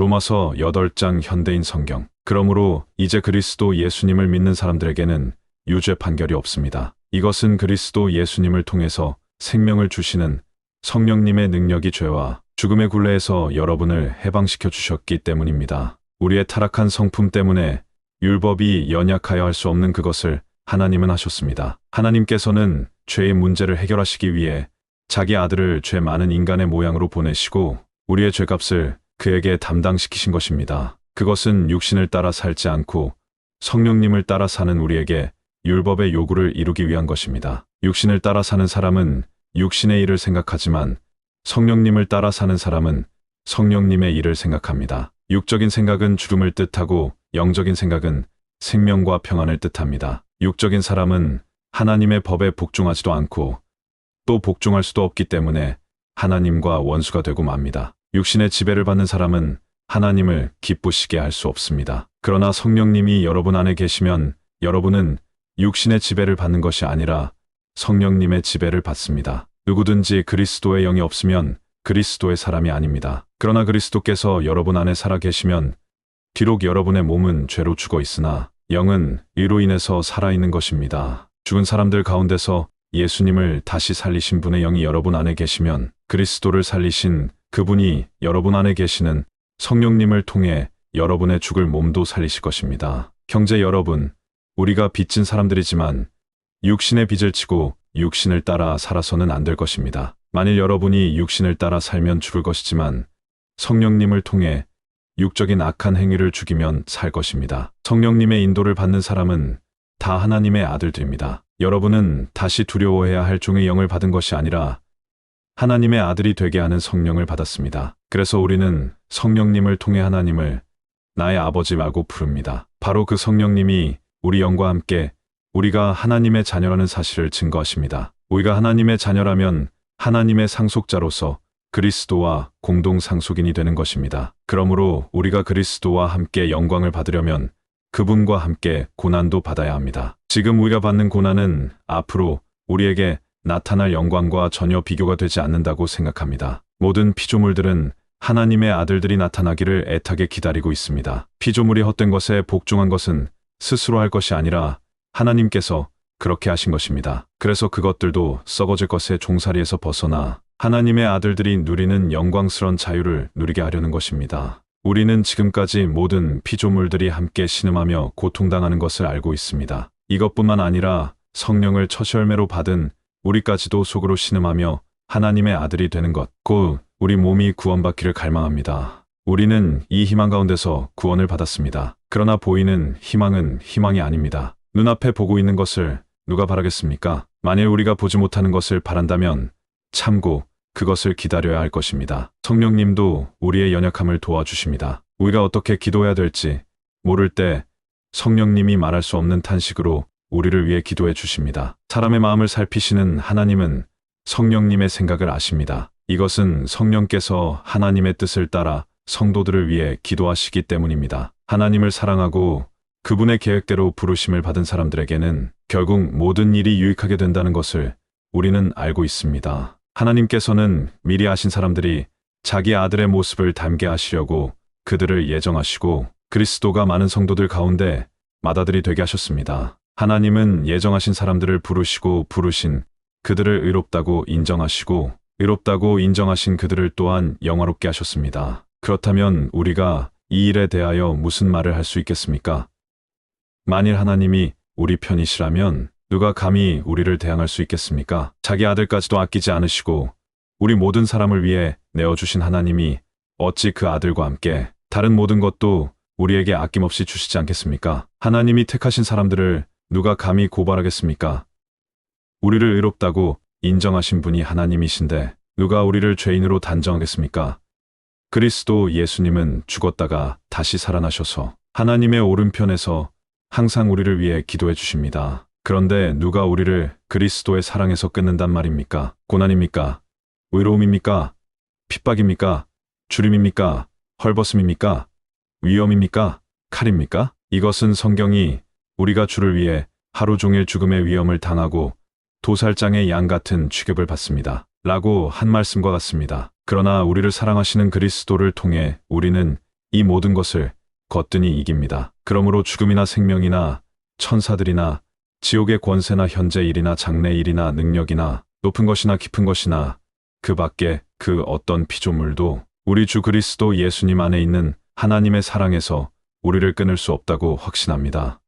로마서 8장 현대인 성경. 그러므로 이제 그리스도 예수님을 믿는 사람들에게는 유죄 판결이 없습니다. 이것은 그리스도 예수님을 통해서 생명을 주시는 성령님의 능력이 죄와 죽음의 굴레에서 여러분을 해방시켜 주셨기 때문입니다. 우리의 타락한 성품 때문에 율법이 연약하여 할 수 없는 그것을 하나님은 하셨습니다. 하나님께서는 죄의 문제를 해결하시기 위해 자기 아들을 죄 많은 인간의 모양으로 보내시고 우리의 죄값을 그에게 담당시키신 것입니다. 그것은 육신을 따라 살지 않고 성령님을 따라 사는 우리에게 율법의 요구를 이루기 위한 것입니다. 육신을 따라 사는 사람은 육신의 일을 생각하지만 성령님을 따라 사는 사람은 성령님의 일을 생각합니다. 육적인 생각은 죽음을 뜻하고 영적인 생각은 생명과 평안을 뜻합니다. 육적인 사람은 하나님의 법에 복종하지도 않고 또 복종할 수도 없기 때문에 하나님과 원수가 되고 맙니다. 육신의 지배를 받는 사람은 하나님을 기쁘시게 할 수 없습니다. 그러나 성령님이 여러분 안에 계시면 여러분은 육신의 지배를 받는 것이 아니라 성령님의 지배를 받습니다. 누구든지 그리스도의 영이 없으면 그리스도의 사람이 아닙니다. 그러나 그리스도께서 여러분 안에 살아 계시면 비록 여러분의 몸은 죄로 죽어 있으나 영은 의로 인해서 살아있는 것입니다. 죽은 사람들 가운데서 예수님을 다시 살리신 분의 영이 여러분 안에 계시면 그리스도를 살리신 그분이 여러분 안에 계시는 성령님을 통해 여러분의 죽을 몸도 살리실 것입니다. 형제 여러분, 우리가 빚진 사람들이지만 육신의 빚을 지고 육신을 따라 살아서는 안 될 것입니다. 만일 여러분이 육신을 따라 살면 죽을 것이지만 성령님을 통해 육적인 악한 행위를 죽이면 살 것입니다. 성령님의 인도를 받는 사람은 다 하나님의 아들들입니다. 여러분은 다시 두려워해야 할 종의 영을 받은 것이 아니라 하나님의 아들이 되게 하는 성령을 받았습니다. 그래서 우리는 성령님을 통해 하나님을 나의 아버지라고 부릅니다. 바로 그 성령님이 우리 영과 함께 우리가 하나님의 자녀라는 사실을 증거하십니다. 우리가 하나님의 자녀라면 하나님의 상속자로서 그리스도와 공동 상속인이 되는 것입니다. 그러므로 우리가 그리스도와 함께 영광을 받으려면 그분과 함께 고난도 받아야 합니다. 지금 우리가 받는 고난은 앞으로 우리에게 나타날 영광과 전혀 비교가 되지 않는다고 생각합니다. 모든 피조물들은 하나님의 아들들이 나타나기를 애타게 기다리고 있습니다. 피조물이 헛된 것에 복종한 것은 스스로 할 것이 아니라 하나님께서 그렇게 하신 것입니다. 그래서 그것들도 썩어질 것의 종살이에서 벗어나 하나님의 아들들이 누리는 영광스러운 자유를 누리게 하려는 것입니다. 우리는 지금까지 모든 피조물들이 함께 신음하며 고통당하는 것을 알고 있습니다. 이것뿐만 아니라 성령을 첫 열매로 받은 우리까지도 속으로 신음하며 하나님의 아들이 되는 것, 곧 우리 몸이 구원받기를 갈망합니다. 우리는 이 희망 가운데서 구원을 받았습니다. 그러나 보이는 희망은 희망이 아닙니다. 눈앞에 보고 있는 것을 누가 바라겠습니까? 만일 우리가 보지 못하는 것을 바란다면 참고 그것을 기다려야 할 것입니다. 성령님도 우리의 연약함을 도와주십니다. 우리가 어떻게 기도해야 될지 모를 때 성령님이 말할 수 없는 탄식으로 우리를 위해 기도해 주십니다. 사람의 마음을 살피시는 하나님은 성령님의 생각을 아십니다. 이것은 성령께서 하나님의 뜻을 따라 성도들을 위해 기도하시기 때문입니다. 하나님을 사랑하고 그분의 계획대로 부르심을 받은 사람들에게는 결국 모든 일이 유익하게 된다는 것을 우리는 알고 있습니다. 하나님께서는 미리 아신 사람들이 자기 아들의 모습을 닮게 하시려고 그들을 예정하시고 그리스도가 많은 성도들 가운데 맏아들이 되게 하셨습니다. 하나님은 예정하신 사람들을 부르시고 부르신 그들을 의롭다고 인정하시고 의롭다고 인정하신 그들을 또한 영화롭게 하셨습니다. 그렇다면 우리가 이 일에 대하여 무슨 말을 할 수 있겠습니까? 만일 하나님이 우리 편이시라면 누가 감히 우리를 대항할 수 있겠습니까? 자기 아들까지도 아끼지 않으시고 우리 모든 사람을 위해 내어주신 하나님이 어찌 그 아들과 함께 다른 모든 것도 우리에게 아낌없이 주시지 않겠습니까? 하나님이 택하신 사람들을 누가 감히 고발하겠습니까? 우리를 의롭다고 인정하신 분이 하나님이신데 누가 우리를 죄인으로 단정하겠습니까? 그리스도 예수님은 죽었다가 다시 살아나셔서 하나님의 오른편에서 항상 우리를 위해 기도해 주십니다. 그런데 누가 우리를 그리스도의 사랑에서 끊는단 말입니까? 고난입니까? 외로움입니까? 핍박입니까? 주림입니까? 헐벗음입니까? 위험입니까? 칼입니까? 이것은 성경이 우리가 주를 위해 하루 종일 죽음의 위험을 당하고 도살장의 양 같은 취급을 받습니다. 라고 한 말씀과 같습니다. 그러나 우리를 사랑하시는 그리스도를 통해 우리는 이 모든 것을 거뜬히 이깁니다. 그러므로 죽음이나 생명이나 천사들이나 지옥의 권세나 현재 일이나 장래 일이나 능력이나 높은 것이나 깊은 것이나 그 밖에 그 어떤 피조물도 우리 주 그리스도 예수님 안에 있는 하나님의 사랑에서 우리를 끊을 수 없다고 확신합니다.